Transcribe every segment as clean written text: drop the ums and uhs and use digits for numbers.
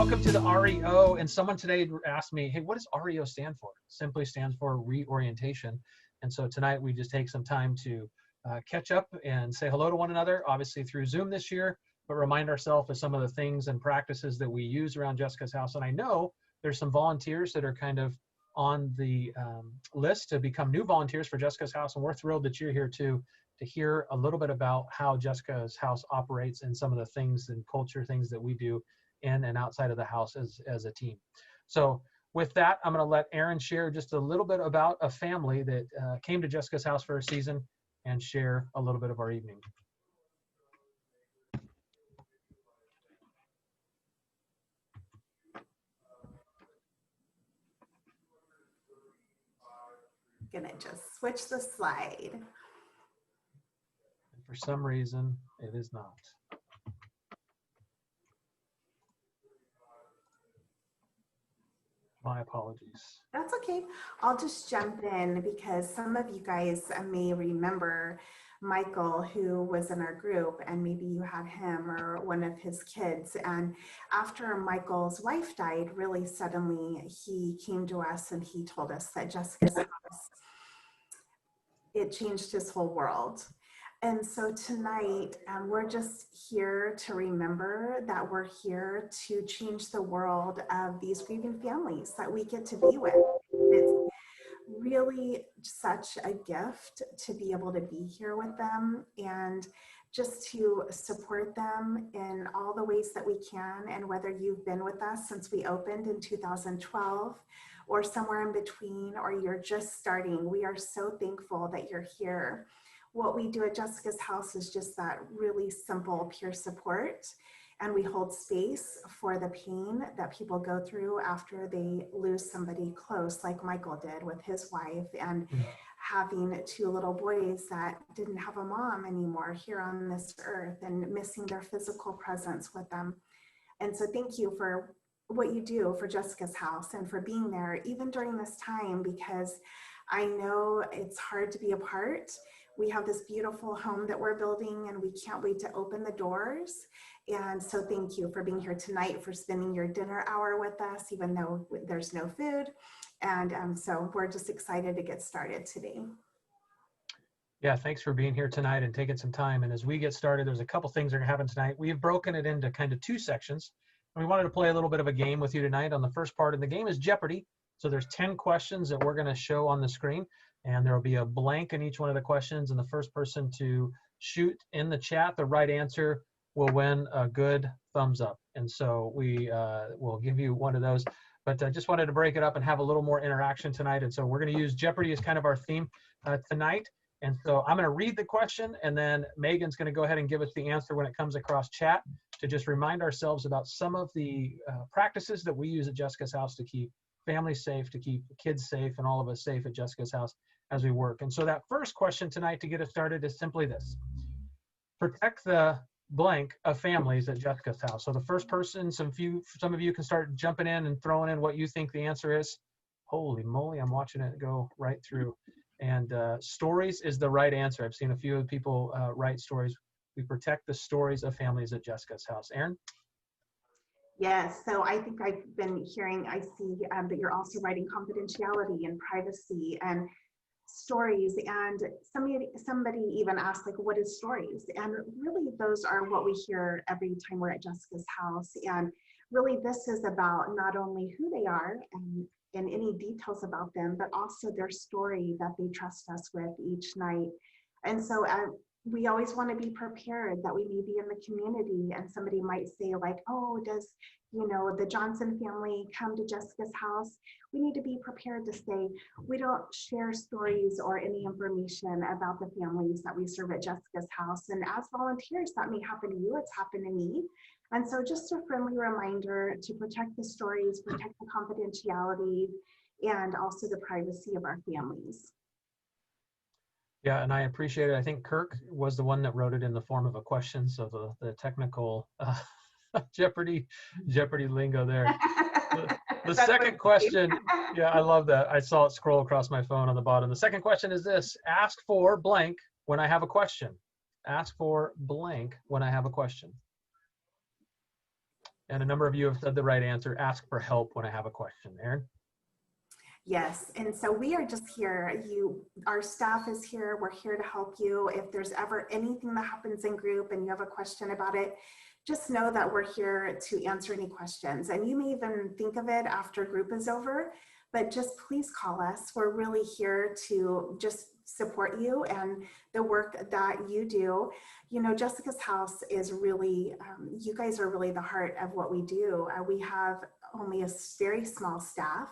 welcome to the REO. And someone today asked me, hey, what does REO stand for? It simply stands for reorientation. And so tonight we just take some time to catch up and say hello to one another, obviously through Zoom this year, but remind ourselves of some of the things and practices that we use around Jessica's house. And I know there's some volunteers that are kind of on the list to become new volunteers for Jessica's house. And we're thrilled that you're here too, to hear a little bit about how Jessica's house operates and some of the things and culture things that we do in and outside of the house as a team. So with that, I'm going to let Aaron share just a little bit about a family that came to Jessica's house for a season and share a little bit of our evening. Gonna just switch the slide. And for some reason, it is not. My apologies. That's okay. I'll just jump in because some of you guys may remember Michael, who was in our group, and maybe you had him or one of his kids. And after Michael's wife died, really suddenly he came to us and he told us that Jessica's house, it changed his whole world. And so tonight, we're just here to remember that we're here to change the world of these grieving families that we get to be with. It's really such a gift to be able to be here with them and just to support them in all the ways that we can. And whether you've been with us since we opened in 2012 or somewhere in between, or you're just starting, we are so thankful that you're here. What we do at Jessica's house is just that really simple peer support, and we hold space for the pain that people go through after they lose somebody close, like Michael did with his wife, and having two little boys that didn't have a mom anymore here on this earth and missing their physical presence with them. And so thank you for what you do for Jessica's house and for being there even during this time, because I know it's hard to be apart. We have this beautiful home that we're building and we can't wait to open the doors. And so thank you for being here tonight, for spending your dinner hour with us, even though there's no food. And so we're just excited to get started today. Yeah, thanks for being here tonight and taking some time. And as we get started, there's a couple things that are going to happen tonight. We've broken it into kind of two sections. And we wanted to play a little bit of a game with you tonight on the first part. And the game is Jeopardy! So there's 10 questions that we're going to show on the screen. And there will be a blank in each one of the questions. And the first person to shoot in the chat the right answer will win a good thumbs up. And so we will give you one of those. But I just wanted to break it up and have a little more interaction tonight. And so we're going to use Jeopardy! As kind of our theme tonight. And so I'm going to read the question, and then Megan's going to go ahead and give us the answer when it comes across chat, to just remind ourselves about some of the practices that we use at Jessica's house to keep families safe, to keep kids safe, and all of us safe at Jessica's house as we work. And so that first question tonight to get us started is simply this: protect the blank of families at Jessica's house. So the first person, some of you can start jumping in and throwing in what you think the answer is. Holy moly, I'm watching it go right through. And stories is the right answer. I've seen a few people write stories. We protect the stories of families at Jessica's house. Aaron? Yes, so I think I've been hearing, I see that you're also writing confidentiality and privacy and stories. And somebody even asked, like, what is stories? And really those are what we hear every time we're at Jessica's house. And really this is about not only who they are and any details about them, but also their story that they trust us with each night. And so we always want to be prepared that we may be in the community and somebody might say, like, oh, does, the Johnson family come to Jessica's house? We need to be prepared to say, we don't share stories or any information about the families that we serve at Jessica's house. And as volunteers, that may happen to you, it's happened to me. And so just a friendly reminder to protect the stories, protect the confidentiality, and also the privacy of our families. Yeah, and I appreciate it. I think Kirk was the one that wrote it in the form of a question. So the technical Jeopardy lingo there. The second question, yeah, I love that. I saw it scroll across my phone on the bottom. The second question is this: ask for blank when I have a question. Ask for blank when I have a question. And a number of you have said the right answer. Ask for help when I have a question. Aaron? Yes, and so we are just here. Our staff is here. We're here to help you. If there's ever anything that happens in group and you have a question about it, just know that we're here to answer any questions. And you may even think of it after group is over, but just please call us. We're really here to just support you and the work that you do. You know, Jessica's House is really, you guys are really the heart of what we do. We have only a very small staff.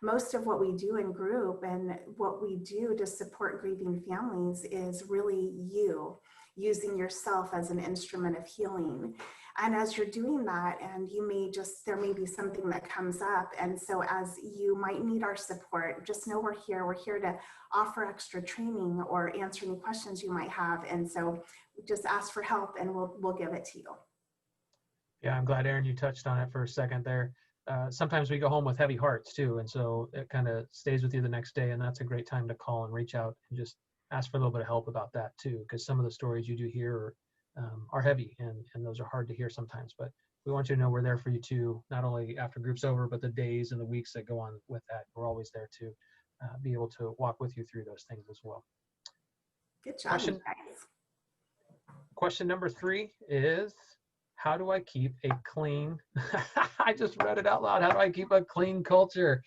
Most of what we do in group and what we do to support grieving families is really you using yourself as an instrument of healing. And as you're doing that, and there may be something that comes up. And so as you might need our support, just know we're here. We're here to offer extra training or answer any questions you might have. And so just ask for help and we'll give it to you. Yeah, I'm glad, Aaron, you touched on it for a second there. Sometimes we go home with heavy hearts too, and so it kind of stays with you the next day, and that's a great time to call and reach out and just ask for a little bit of help about that too, because some of the stories you do hear are heavy, and those are hard to hear sometimes, but we want you to know we're there for you too, not only after group's over, but the days and the weeks that go on with that. We're always there to be able to walk with you through those things as well. Good job, you guys. Question number 3 is, how do I keep a clean, I just read it out loud. How do I keep a clean culture?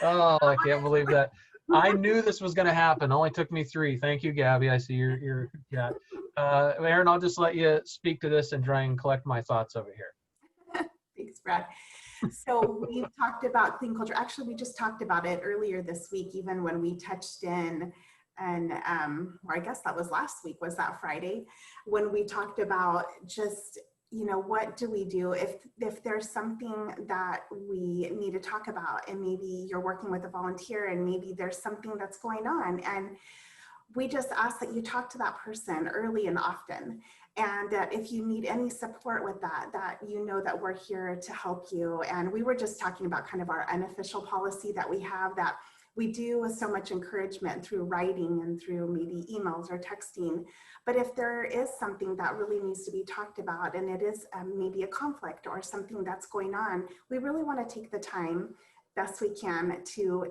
Oh, I can't believe that. I knew this was going to happen. Only took me 3. Thank you, Gabby. I see your chat. Aaron, I'll just let you speak to this and try and collect my thoughts over here. Thanks, Brad. So we've talked about clean culture. Actually, we just talked about it earlier this week, even when we touched in, and or I guess that was last week, was that Friday, when we talked about just, you know, what do we do if there's something that we need to talk about, and maybe you're working with a volunteer and maybe there's something that's going on, and we just ask that you talk to that person early and often, and that if you need any support with that you know that we're here to help you. And we were just talking about kind of our unofficial policy that we have, that we do with so much encouragement through writing and through maybe emails or texting. But if there is something that really needs to be talked about, and it is maybe a conflict or something that's going on, we really want to take the time best we can to,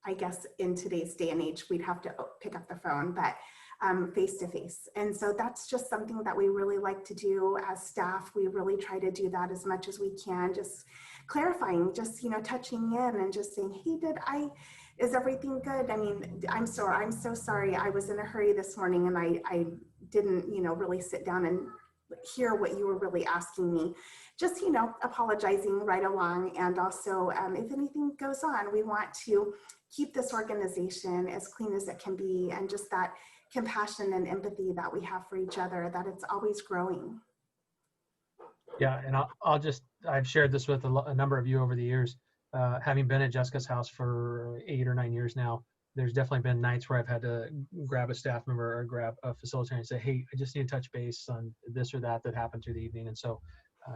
I guess in today's day and age, we'd have to pick up the phone, but face to face. And so that's just something that we really like to do as staff. We really try to do that as much as we can, just clarifying, just, you know, touching in and just saying, hey, is everything good? I mean, I'm so sorry. I was in a hurry this morning and I didn't, you know, really sit down and hear what you were really asking me. Just, you know, apologizing right along. And also, if anything goes on, we want to keep this organization as clean as it can be, and just that compassion and empathy that we have for each other, that it's always growing. Yeah, and I've shared this with a number of you over the years. Having been at Jessica's House for 8 or 9 years now, there's definitely been nights where I've had to grab a staff member or grab a facilitator and say, hey, I just need to touch base on this or that happened through the evening. And so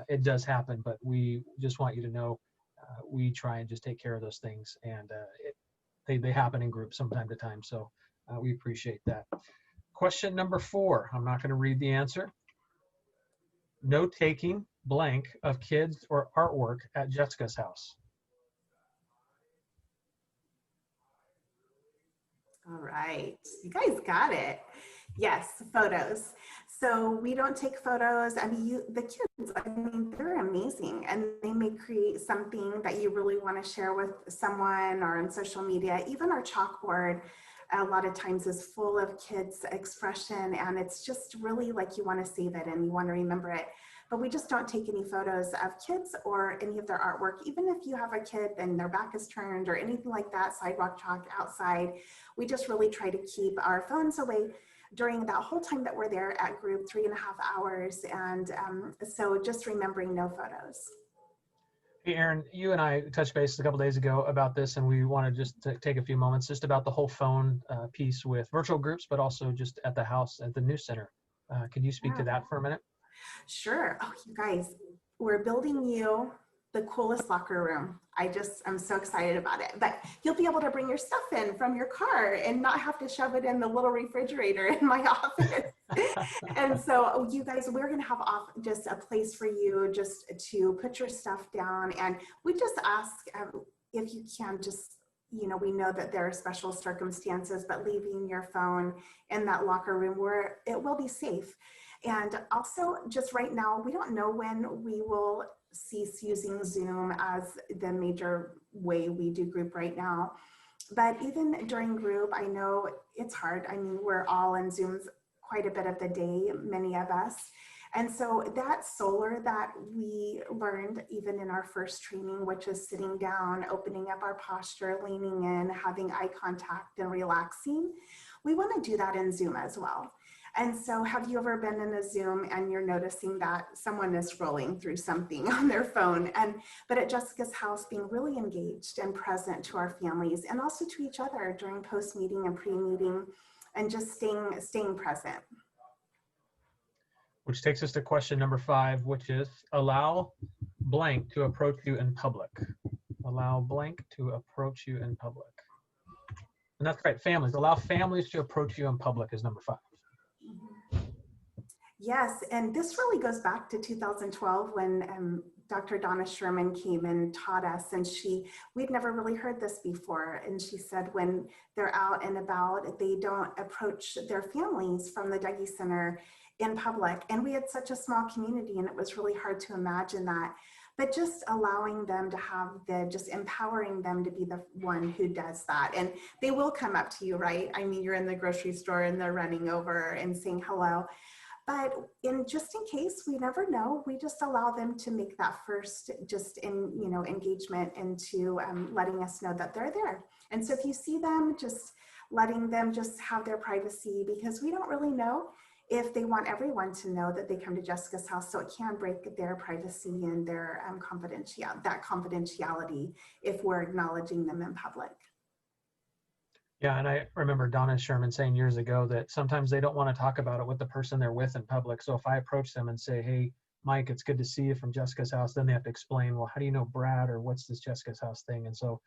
it does happen, but we just want you to know we try and just take care of those things. And they happen in groups from time to time. So we appreciate that. Question number 4, I'm not going to read the answer. No taking blank of kids or artwork at Jessica's House. All right, you guys got it. Yes, photos. So we don't take photos. I mean, the kids, I mean, they're amazing, and they may create something that you really want to share with someone or on social media. Even our chalkboard a lot of times is full of kids' expression, and it's just really like you want to save it and you want to remember it. But we just don't take any photos of kids or any of their artwork. Even if you have a kid and their back is turned or anything like that, sidewalk chalk outside, we just really try to keep our phones away during that whole time that we're there at group, 3.5 hours. And so just remembering no photos. Hey, Aaron, you and I touched base a couple days ago about this, and we want to just take a few moments just about the whole phone piece with virtual groups, but also just at the house at the news center. Can you speak to that for a minute? Sure. Oh, you guys, we're building you the coolest locker room. I'm so excited about it. But you'll be able to bring your stuff in from your car and not have to shove it in the little refrigerator in my office. And so you guys, we're going to have off just a place for you just to put your stuff down. And we just ask if you can just, we know that there are special circumstances, but leaving your phone in that locker room where it will be safe. And also just right now, we don't know when we will cease using Zoom as the major way we do group right now. But even during group, I know it's hard. I mean, we're all in Zooms quite a bit of the day, many of us. And so that solar that we learned even in our first training, which is sitting down, opening up our posture, leaning in, having eye contact and relaxing, we want to do that in Zoom as well. And so have you ever been in a Zoom and you're noticing that someone is scrolling through something on their phone? But at Jessica's House, being really engaged and present to our families and also to each other during post-meeting and pre-meeting, and just staying present. Which takes us to question number 5, which is allow blank to approach you in public. Allow blank to approach you in public. And that's right, families. Allow families to approach you in public is number 5. Yes, and this really goes back to 2012 when Dr. Donna Sherman came and taught us, and we'd never really heard this before. And she said when they're out and about, they don't approach their families from the Dougie Center in public. And we had such a small community, and it was really hard to imagine that. But just allowing them to have just empowering them to be the one who does that. And they will come up to you, right? I mean, you're in the grocery store and they're running over and saying hello. But just in case, we never know, we just allow them to make that first engagement into letting us know that they're there. And so if you see them, just letting them just have their privacy, because we don't really know if they want everyone to know that they come to Jessica's House, so it can break their privacy and their confidentiality if we're acknowledging them in public. Yeah, and I remember Donna Sherman saying years ago that sometimes they don't want to talk about it with the person they're with in public. So if I approach them and say, hey, Mike, it's good to see you from Jessica's House, then they have to explain, well, how do you know Brad, or what's this Jessica's House thing? And so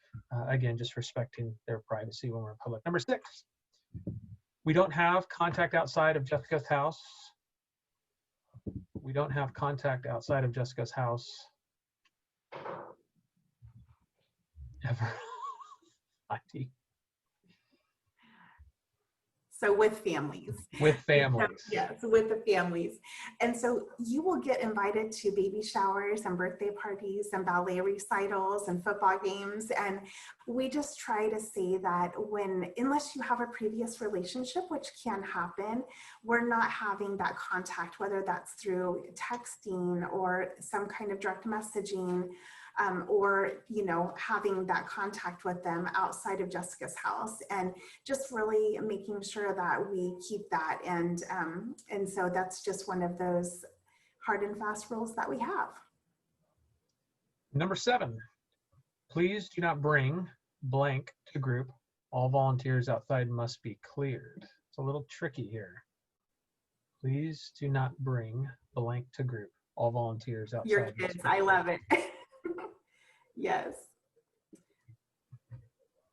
again, just respecting their privacy when we're in public. Number 6, we don't have contact outside of Jessica's house. We don't have contact outside of Jessica's house ever. So with families. With families. So, yes, with the families. And so you will get invited to baby showers and birthday parties and ballet recitals and football games. And we just try to say that unless you have a previous relationship, which can happen, we're not having that contact, whether that's through texting or some kind of direct messaging, or having that contact with them outside of Jessica's house, and just really making sure that we keep that. And so that's just one of those hard and fast rules that we have. Number 7, please do not bring blank to group. All volunteers outside must be cleared. It's a little tricky here. Please do not bring blank to group. All volunteers outside. Your kids, I love it. Yes.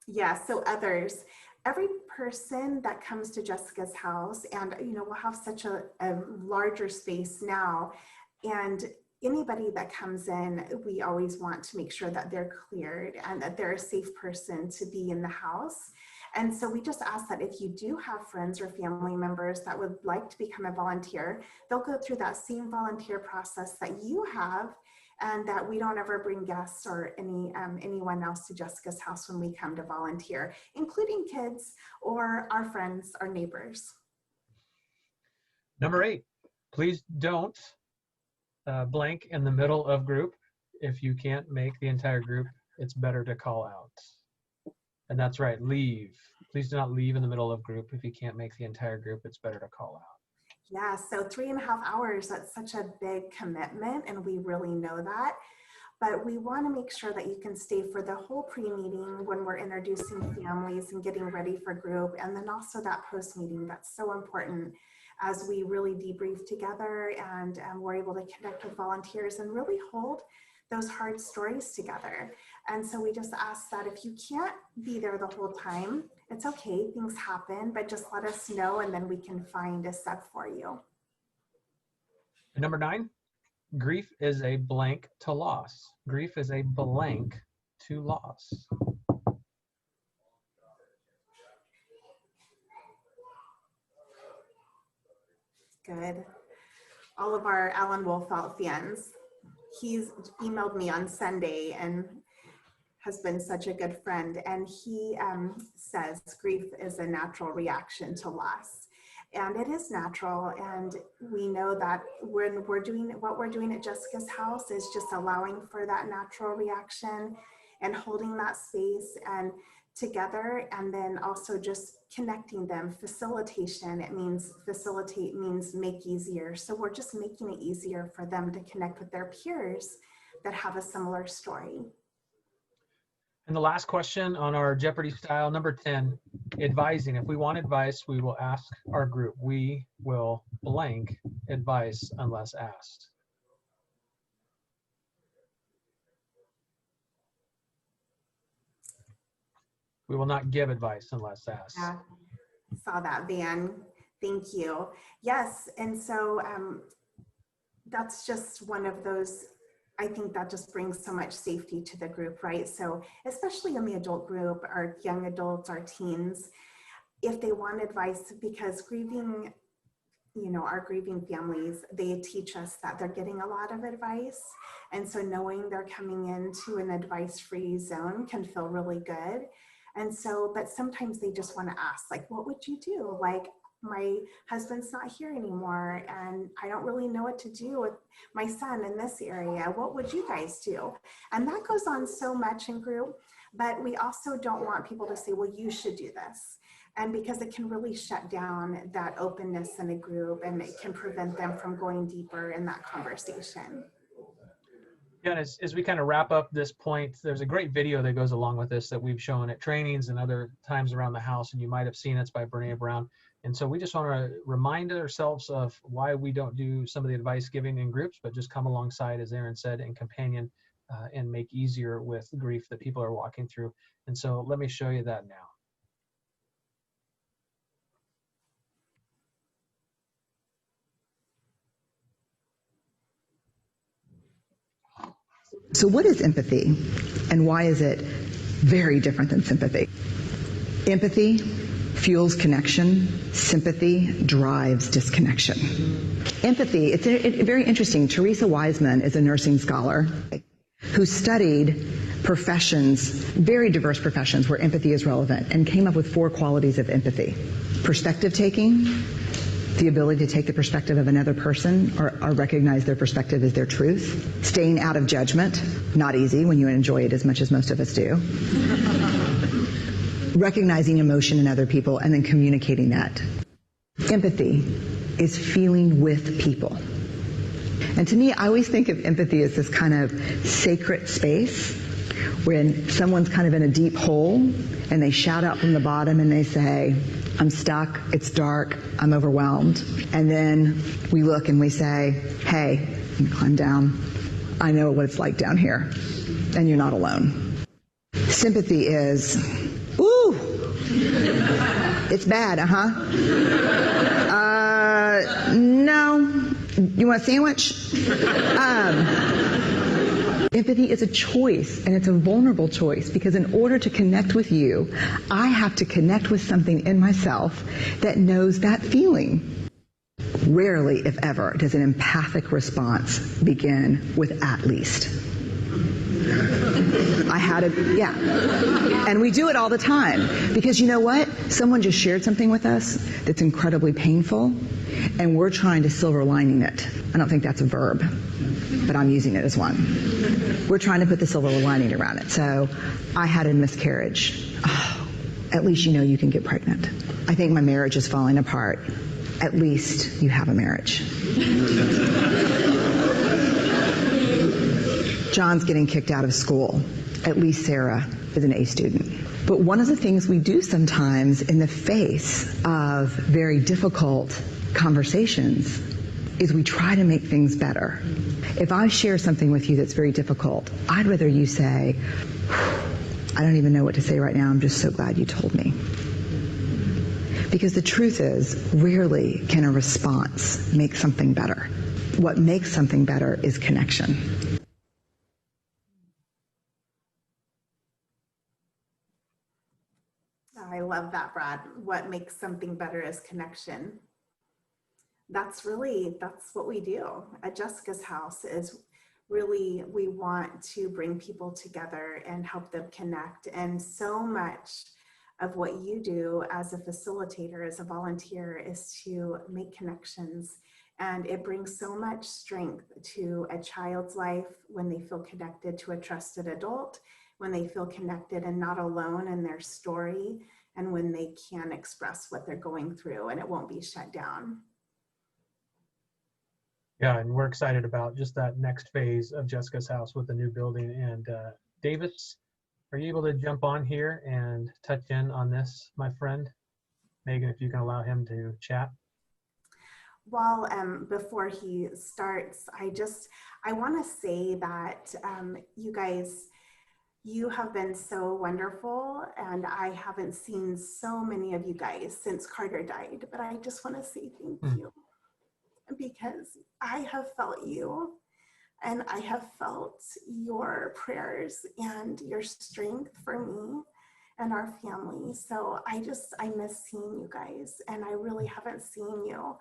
Yeah, so others, every person that comes to Jessica's house, and we'll have such a larger space now, and anybody that comes in, we always want to make sure that they're cleared and that they're a safe person to be in the house. And so we just ask that if you do have friends or family members that would like to become a volunteer, they'll go through that same volunteer process that you have, and that we don't ever bring guests or anyone else to Jessica's house when we come to volunteer, including kids or our friends, our neighbors. Number 8, please don't blank in the middle of group. If you can't make the entire group, it's better to call out. And that's right, leave. Please do not leave in the middle of group. If you can't make the entire group, it's better to call out. Yeah, so 3.5 hours, that's such a big commitment, and we really know that. But we want to make sure that you can stay for the whole pre-meeting when we're introducing families and getting ready for group, and then also that post-meeting. That's so important as we really debrief together and we're able to connect with volunteers and really hold those hard stories together. And so we just ask that if you can't be there the whole time, it's okay, things happen, but just let us know and then we can find a sub for you. Number 9, grief is a blank to loss. Grief is a blank to loss. Good. All of our Alan Wolfelt fans, he's emailed me on Sunday and has been such a good friend. And he says grief is a natural reaction to loss. And it is natural. And we know that when we're doing what we're doing at Jessica's house is just allowing for that natural reaction and holding that space and together, and then also just connecting them. Facilitation, it means facilitate means make easier. So we're just making it easier for them to connect with their peers that have a similar story. And the last question on our Jeopardy style, number 10, advising. If we want advice, we will ask our group. We will blank advice unless asked. We will not give advice unless asked. Yeah, saw that, Van. Thank you. Yes, and so that's just one of those, I think that just brings so much safety to the group, right? So especially in the adult group, our young adults, our teens, if they want advice, because grieving, you know, our grieving families, they teach us that they're getting a lot of advice. And so knowing they're coming into an advice-free zone can feel really good. And so, but sometimes they just want to ask, like, what would you do? Like, my husband's not here anymore and I don't really know what to do with my son in this area. What would you guys do? And that goes on so much in group, but we also don't want people to say, well, you should do this. And because it can really shut down that openness in a group and it can prevent them from going deeper in that conversation. Yeah, and as we kind of wrap up this point, there's a great video that goes along with this that we've shown at trainings and other times around the house, and you might have seen it. It's by Brene Brown. And so we just want to remind ourselves of why we don't do some of the advice giving in groups, but just come alongside, as Aaron said, and companion and make easier with grief that people are walking through. And so let me show you that now. So what is empathy, and why is it very different than sympathy? Empathy fuels connection. Sympathy drives disconnection. Empathy, it's very interesting. Teresa Wiseman is a nursing scholar who studied professions, very diverse professions where empathy is relevant, and came up with 4 qualities of empathy. Perspective taking, the ability to take the perspective of another person or recognize their perspective as their truth. Staying out of judgment, not easy when you enjoy it as much as most of us do. Recognizing emotion in other people and then communicating that. Empathy is feeling with people. And to me, I always think of empathy as this kind of sacred space when someone's kind of in a deep hole and they shout out from the bottom and they say, I'm stuck, it's dark, I'm overwhelmed. And then we look and we say, hey, you climb down. I know what it's like down here, and you're not alone. Sympathy is, ooh, it's bad, no, you want a sandwich? Empathy is a choice, and it's a vulnerable choice, because in order to connect with you, I have to connect with something in myself that knows that feeling. Rarely, if ever, does an empathic response begin with "at least." Yeah. And we do it all the time, because you know what? Someone just shared something with us that's incredibly painful, and we're trying to silver lining it. I don't think that's a verb, but I'm using it as one. We're trying to put the silver lining around it. So, I had a miscarriage. Oh, at least you know you can get pregnant. I think my marriage is falling apart. At least you have a marriage. John's getting kicked out of school. At least Sarah is an A student. But one of the things we do sometimes in the face of very difficult conversations is we try to make things better. If I share something with you that's very difficult, I'd rather you say, I don't even know what to say right now, I'm just so glad you told me. Because the truth is, rarely can a response make something better. What makes something better is connection. I love that, Brad. What makes something better is connection. That's what we do at Jessica's House. Is really, we want to bring people together and help them connect. And so much of what you do as a facilitator, as a volunteer, is to make connections. And it brings so much strength to a child's life when they feel connected to a trusted adult, when they feel connected and not alone in their story, and when they can express what they're going through and it won't be shut down. Yeah, and we're excited about just that next phase of Jessica's House with the new building. And Davis, are you able to jump on here and touch in on this, my friend? Megan, if you can allow him to chat. Well, before he starts, I want to say that you guys, you have been so wonderful, and I haven't seen so many of you guys since Carter died, but I just want to say thank you, because I have felt you, and I have felt your prayers and your strength for me and our family. So I miss seeing you guys, and I really haven't seen you,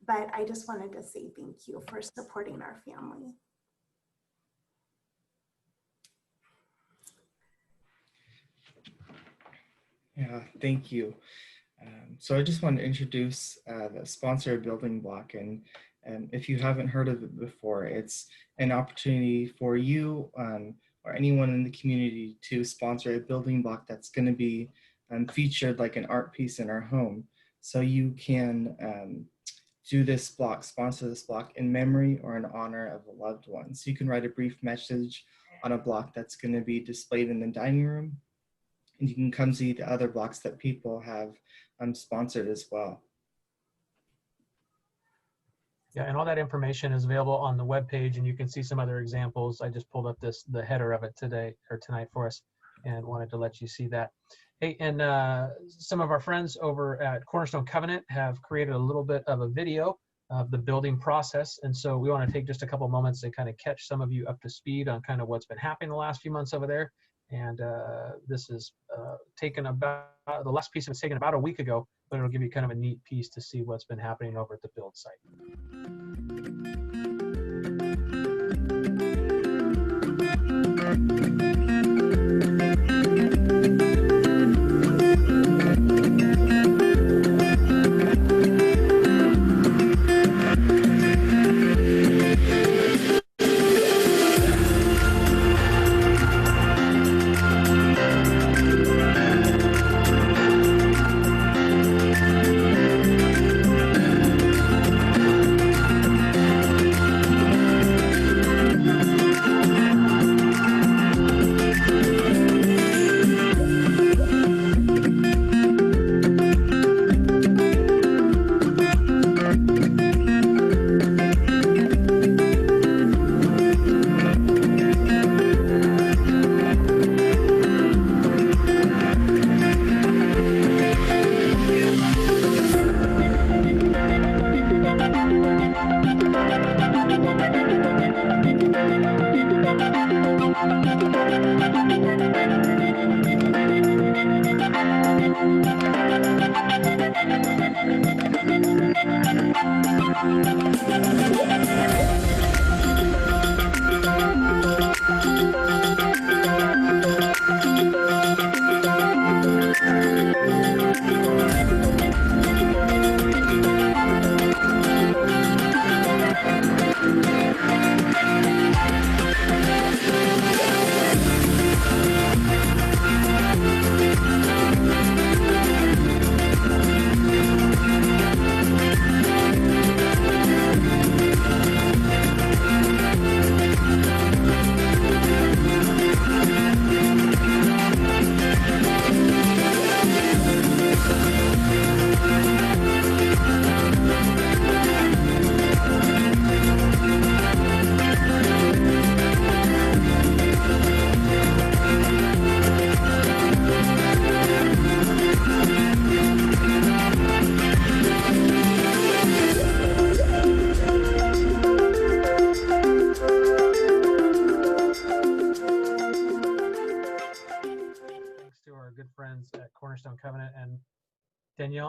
but I just wanted to say thank you for supporting our family. Yeah, thank you. So I just want to introduce the sponsor building block, and if you haven't heard of it before, it's an opportunity for you or anyone in the community to sponsor a building block that's going to be featured like an art piece in our home. So you can do this block, sponsor this block in memory or in honor of a loved one. So you can write a brief message on a block that's going to be displayed in the dining room, and you can come see the other blocks that people have sponsored as well. Yeah, and all that information is available on the webpage, and you can see some other examples. I just pulled up the header of it today or tonight for us, and wanted to let you see that. Hey, and some of our friends over at Cornerstone Covenant have created a little bit of a video of the building process, and so we want to take just a couple moments to kind of catch some of you up to speed on kind of what's been happening the last few months over there. And this is taken about, the last piece of it's taken about a week ago, but it'll give you kind of a neat piece to see what's been happening over at the build site.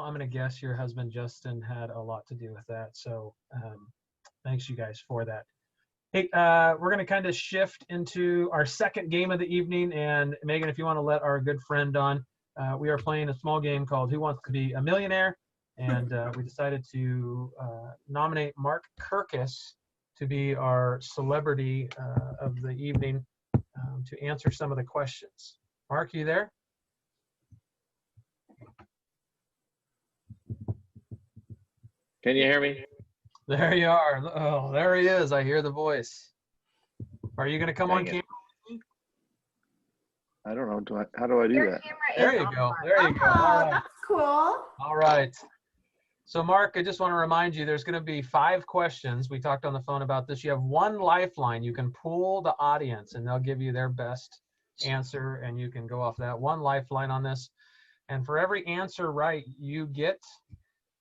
I'm going to guess your husband, Justin, had a lot to do with that. So thanks, you guys, for that. Hey, we're going to kind of shift into our second game of the evening. And Megan, if you want to let our good friend on, we are playing a small game called Who Wants to Be a Millionaire? And we decided to nominate Mark Kirkus to be our celebrity of the evening to answer some of the questions. Mark, you there? Can you hear me? There you are. Oh, there he is. I hear the voice. Are you going to come on Dang camera? it. I don't know. How do I do Your that? camera There is you on. go. There you go. All Oh, right. that's cool. All right. So Mark, I just want to remind you, there's going to be 5 questions. We talked on the phone about this. You have 1 lifeline. You can pool the audience and they'll give you their best answer and you can go off that. 1 lifeline on this. And for every answer right you get,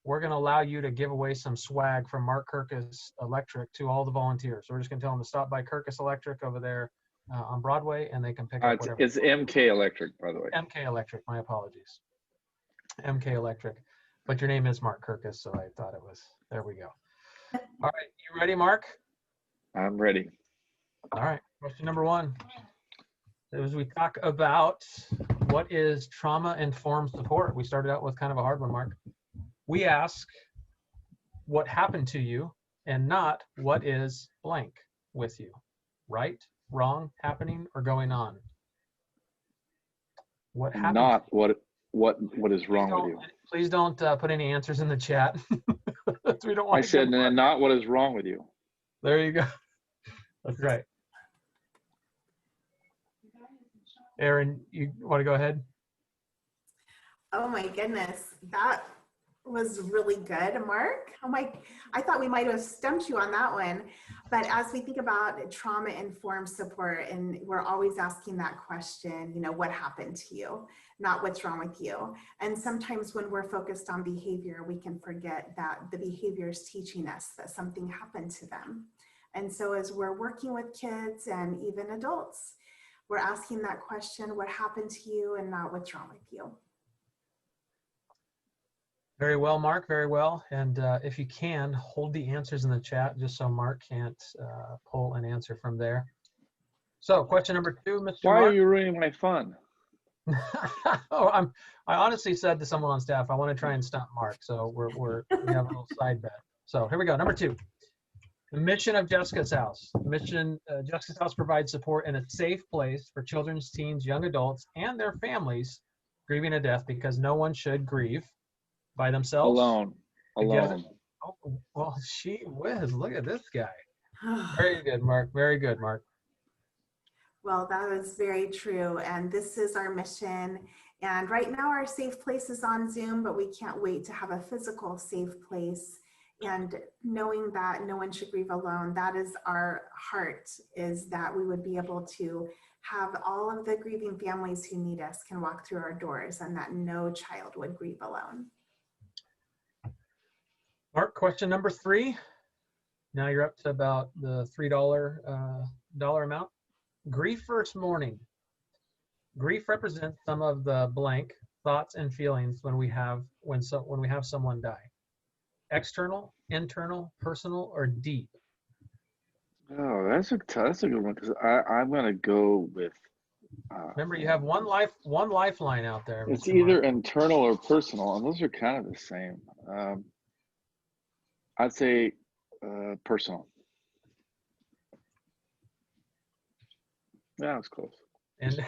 we're going to allow you to give away some swag from Mark Kirkus Electric to all the volunteers. So we're just going to tell them to stop by Kirkus Electric over there on Broadway and they can pick up whatever. It's MK Electric, by the way. MK Electric, my apologies. MK Electric. But your name is Mark Kirkus, so I thought it was, there we go. All right, you ready, Mark? I'm ready. All right, question number 1. As we talk about what is trauma-informed support, we started out with kind of a hard one, Mark. We ask what happened to you and not what is blank with you. Right, wrong, happening, or going on? What happened? Not what is wrong with you. Please don't put any answers in the chat. We don't want I said, and not what is wrong with you. There you go. That's right. Aaron, you want to go ahead? Oh my goodness, that was really good, Mark. I thought we might have stumped you on that one. But as we think about trauma-informed support, and we're always asking that question, you know, what happened to you, not what's wrong with you. And sometimes when we're focused on behavior, we can forget that the behavior is teaching us that something happened to them. And so as we're working with kids and even adults, we're asking that question, what happened to you, and not what's wrong with you. Very well, Mark, very well. And if you can, hold the answers in the chat just so Mark can't pull an answer from there. So question number 2, Mr. Why Mark. are you ruining my fun? Oh, I honestly said to someone on staff, I want to try and stump Mark. So we have a little side bet. So here we go. Number 2, the mission of Jessica's House. The mission, Jessica's House provides support in a safe place for children, teens, young adults, and their families grieving a death, because no one should grieve by themselves. Alone. Oh, well, gee whiz, look at this guy. Very good, Mark. Very good, Mark. Well, that is very true. And this is our mission. And right now our safe place is on Zoom, but we can't wait to have a physical safe place. And knowing that no one should grieve alone, that is our heart, is that we would be able to have all of the grieving families who need us can walk through our doors, and that no child would grieve alone. Mark, question number 3. Now you're up to about the $3 dollar amount. Grief first morning. Grief represents some of the blank thoughts and feelings when we have someone die. External, internal, personal, or deep? Oh, that's a good one, because I'm gonna go with. Remember, you have one lifeline out there. It's Mr. either Mark. internal or personal, and those are kind of the same. I'd say personal. Yeah, it's close. And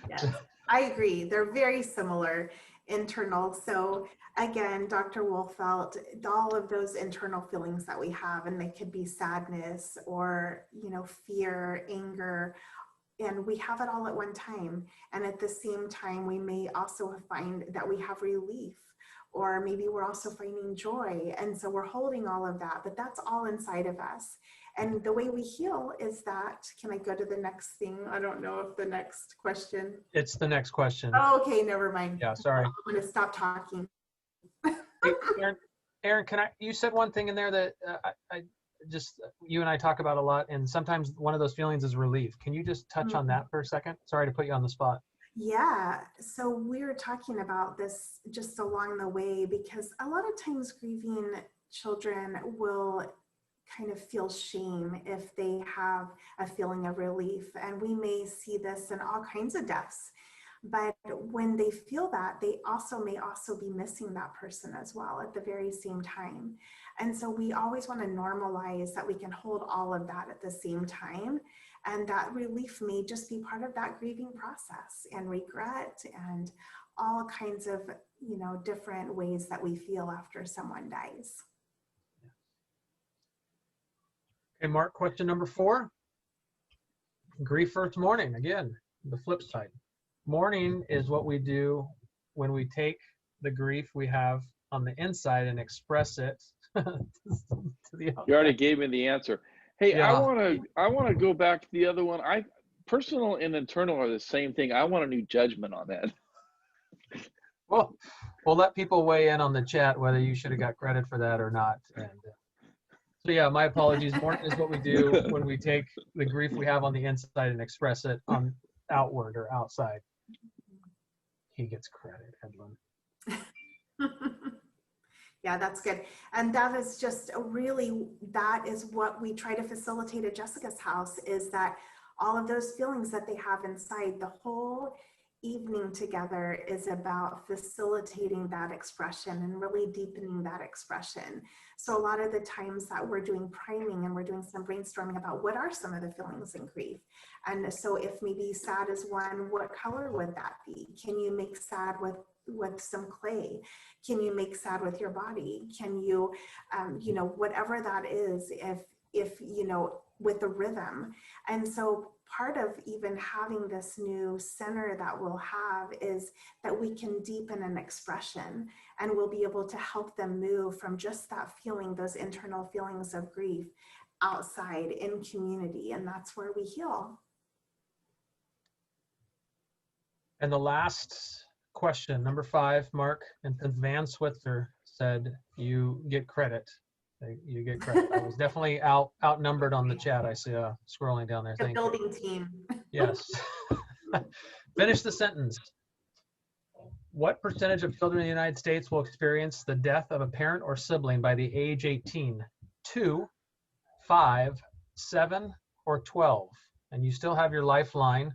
Yes, I agree. They're very similar, internal. So again, Dr. Wolfelt, all of those internal feelings that we have, and they could be sadness or, you know, fear, anger, and we have it all at one time. And at the same time, we may also find that we have relief, or maybe we're also finding joy. And so we're holding all of that, but that's all inside of us. And the way we heal is that, can I go to the next thing? I don't know if the next question. it's the next question. Oh, okay, never mind. Yeah, sorry. I'm gonna stop talking. Hey, Aaron, you said one thing in there that I just, you and I talk about a lot, and sometimes one of those feelings is relief. Can you just touch on that for a second? Sorry to put you on the spot. Yeah, so we were talking about this just along the way because a lot of times grieving children will kind of feel shame if they have a feeling of relief. And we may see this in all kinds of deaths. But when they feel that, they also may also be missing that person as well at the very same time. And so we always want to normalize that we can hold all of that at the same time. And that relief may just be part of that grieving process, and regret and all kinds of, different ways that we feel after someone dies. Okay, Mark, question number 4. Grief first mourning. Again, the flip side. Mourning is what we do when we take the grief we have on the inside and express it to the outside. You already gave me the answer. Hey, Yeah. I wanna go back to the other one. Personal and internal are the same thing. I want a new judgment on that. Well, we'll let people weigh in on the chat whether you should have got credit for that or not. And so yeah, my apologies. Mourning is what we do when we take the grief we have on the inside and express it on outward or outside. He gets credit, Edlin. Yeah, that's good. And that is just that is what we try to facilitate at Jessica's house, is that all of those feelings that they have inside, the whole evening together is about facilitating that expression and really deepening that expression. So a lot of the times that we're doing priming and we're doing some brainstorming about what are some of the feelings in grief. And so if maybe sad is one, what color would that be? Can you make sad with some clay? Can you make sad with your body? Can you, whatever that is, if with the rhythm. And so part of even having this new center that we'll have is that we can deepen an expression, and we'll be able to help them move from just that feeling, those internal feelings of grief, outside in community. And that's where we heal. And the last question, number 5, Mark, and Van Switzer said, you get credit. You get credit. I was definitely outnumbered on the chat. I see scrolling down there. The Thank building you. team. Yes. Finish the sentence. What percentage of children in the United States will experience the death of a parent or sibling by the age 18? 2, 5, 7, or 12? And you still have your lifeline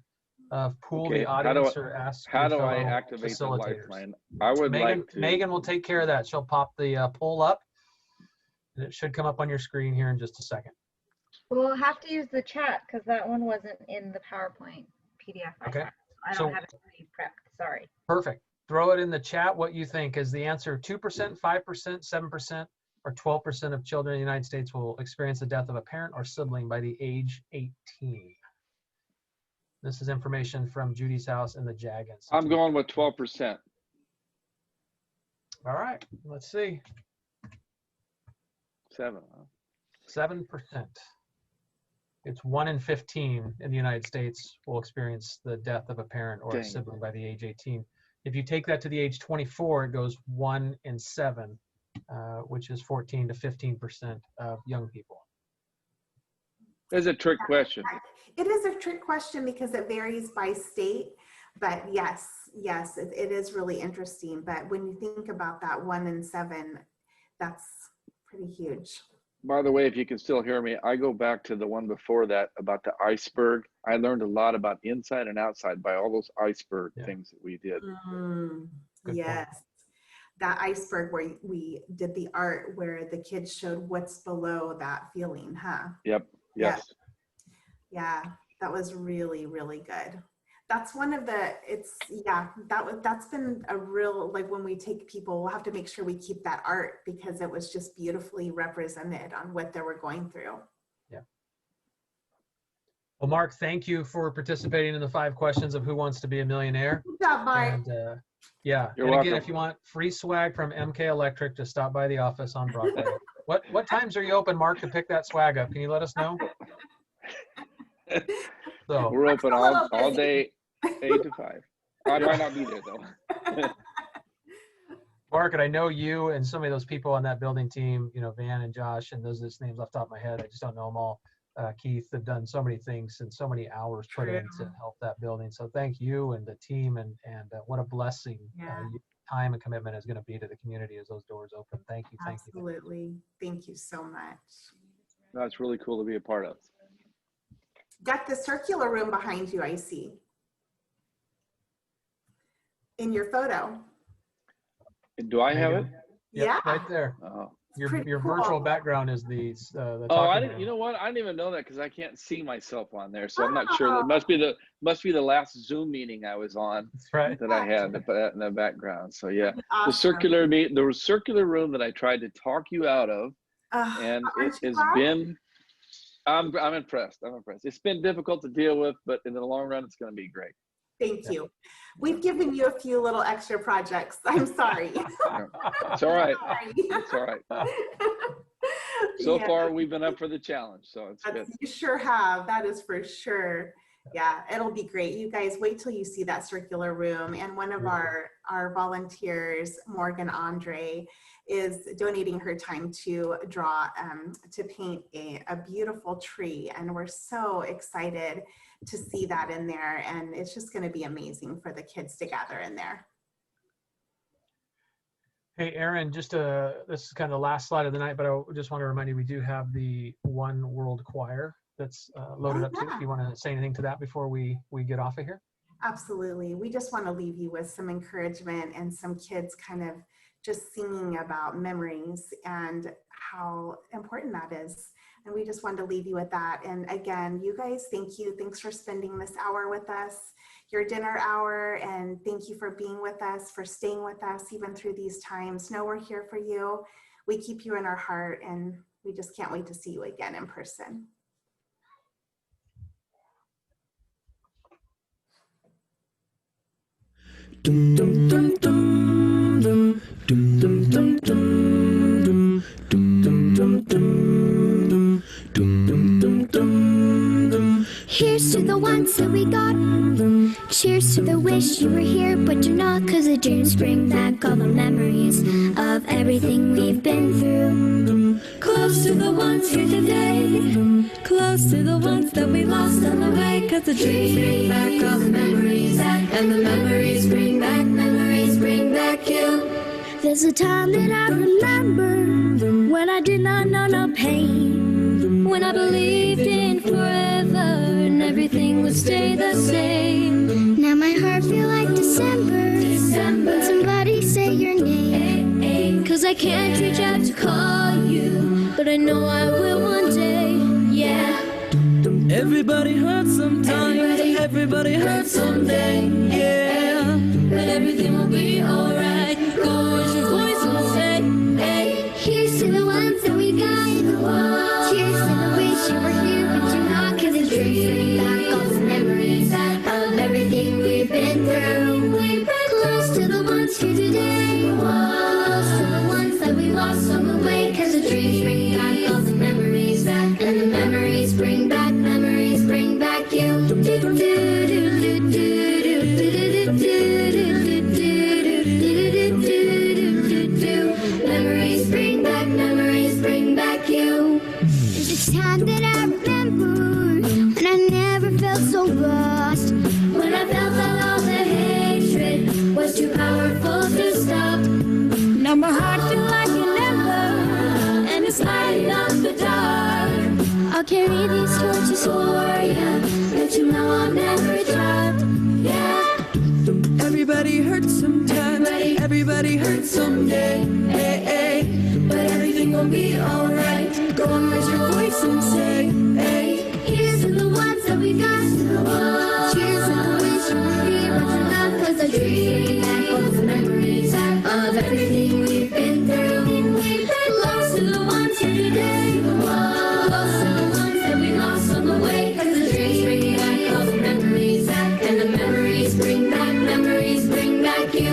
of pool the audience or ask how your do I fellow activate the facilitators. lifeline? I would like to. Megan will take care of that. She'll pop the poll up, and it should come up on your screen here in just a second. We'll have to use the chat because that one wasn't in the PowerPoint PDF. Okay. I don't have it pre-prepped. Sorry. Perfect. Throw it in the chat what you think. Is the answer 2%, 5%, 7%, or 12% of children in the United States will experience the death of a parent or sibling by the age 18? This is information from Judy's house and the JAG Institute. I'm going with 12%. All right, let's see. 7. Huh? 7%. It's 1 in 15 in the United States will experience the death of a parent or a sibling by the age 18. If you take that to the age 24, it goes 1 in 7, which is 14 to 15% of young people. It's a trick question. It is a trick question because it varies by state, but yes, it is really interesting. But when you think about that 1 in 7, that's pretty huge. By the way, if you can still hear me, I go back to the one before that about the iceberg. I learned a lot about inside and outside by all those iceberg things that we did. Yes. Point. That iceberg where we did the art where the kids showed what's below that feeling, huh? Yep. Yes. Yeah, that was really, really good. That's one of the, that's been a real, like when we take people, we'll have to make sure we keep that art because it was just beautifully represented on what they were going through. Yeah. Well, Mark, thank you for participating in the 5 questions of Who Wants to Be a Millionaire. Good job, Mark. And, yeah. You're and welcome. Again, if you want free swag from MK Electric, just stop by the office on Broadway. What times are you open, Mark, to pick that swag up? Can you let us know? So we're open all day, 8 to 5. I might not be there though. Mark, and I know you and some of those people on that building team, Van and Josh, and those names off the top of my head, I just don't know them all. Keith, have done so many things and so many hours put in to help that building. So thank you and the team, and what a blessing your time and commitment is going to be to the community as those doors open. Thank you. Thank you. Absolutely. Thank you so much. That's really cool to be a part of. Got the circular room behind you, I see. In your photo. Do I have it? Yep, Yeah. right there. Oh. Your cool. virtual background is the Oh, I talking didn't. room. You know what? I didn't even know that because I can't see myself on there, so I'm not sure. That must be the last Zoom meeting I was on. That's right. That I had in the background. So yeah, Awesome. the circular room that I tried to talk you out of, and it has been. I'm impressed. I'm impressed. It's been difficult to deal with, but in the long run, it's going to be great. Thank you. We've given you a few little extra projects. I'm sorry. It's all right. It's all right. So far, we've been up for the challenge, so it's good. You sure have. That is for sure. Yeah, it'll be great. You guys wait till you see that circular room. And one of our volunteers, Morgan Andre, is donating her time to draw, to paint a beautiful tree. And we're so excited to see that in there. And it's just going to be amazing for the kids to gather in there. Hey, Aaron, just this is kind of the last slide of the night, but I just want to remind you, we do have the One World Choir that's loaded up too. If you want to say anything to that before we get off of here. Absolutely. We just want to leave you with some encouragement and some kids kind of just singing about memories and how important that is. And we just wanted to leave you with that. And again, you guys, thank you. Thanks for spending this hour with us, your dinner hour. And thank you for being with us, for staying with us even through these times. Know we're here for you. We keep you in our heart, and we just can't wait to see you again in person. Dum dum dum dum dum dum dum dum dum dum dum dum dum dum dum dum. Here's to the ones that we got. Cheers to the wish you were here, but you're not. 'Cause the dreams bring back all the memories of everything we've been through. Close to the ones here today, close to the ones that we lost on the way. 'Cause the dreams bring back all the memories, and the memories bring back you. There's a time that I remember when I did not know no pain, when I believed in forever and everything would stay the same. Now my heart feel like December when somebody say your name. 'Cause I can't reach out to call you, but I know I will one day. Yeah. Everybody hurts sometimes, everybody hurts someday. Yeah, but everything will be alright. Go as your voice will say. Hey, here's to the ones that we got. Cheers to the wish you were here, but you're not. 'Cause the dreams bring back all the memories of everything we've been through. Close to the ones here today, close to the ones that we lost on the way. 'Cause the dreams bring back all the memories, and the memories bring back you. Memories bring back you. There's a time that I remember when I never felt so lost, when I felt that all the hatred was too powerful to stop. Now my heart feels like an ember, and it's lighting up the dark. I'll carry these torches for you, but you know I'll never drop. Yeah. Everybody hurts sometimes, everybody hurts someday. Hey, hey. But everything will be alright. Go and raise your voice and say, hey. Here's to the ones that we got. Cheers to the wish you were here, but you're not. 'Cause the dreams back all the memories of everything we've been through. Close to the ones here today, close to the ones that we lost on the way. 'Cause the dreams bring back all the memories, and the memories bring back you. Memories bring back you.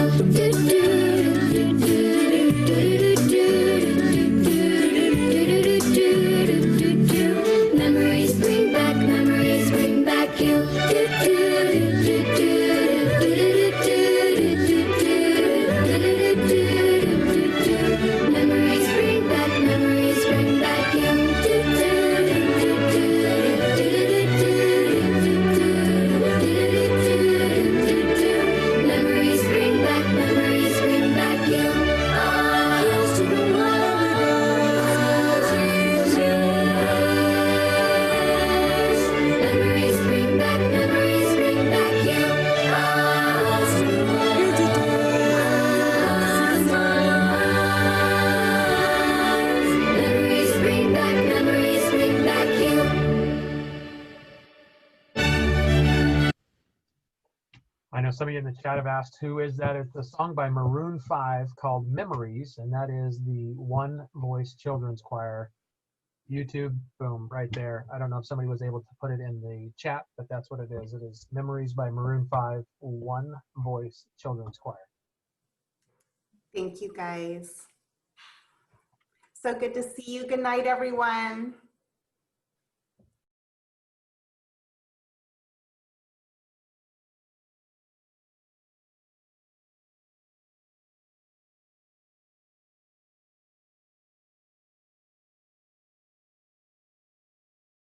some of you in the chat have asked, who is that? It's a song by Maroon 5 called Memories, and that is the One Voice Children's Choir. YouTube, boom, right there. I don't know if somebody was able to put it in the chat, but that's what it is. It is Memories by Maroon 5, One Voice Children's Choir. Thank you, guys. So good to see you. Good night, everyone.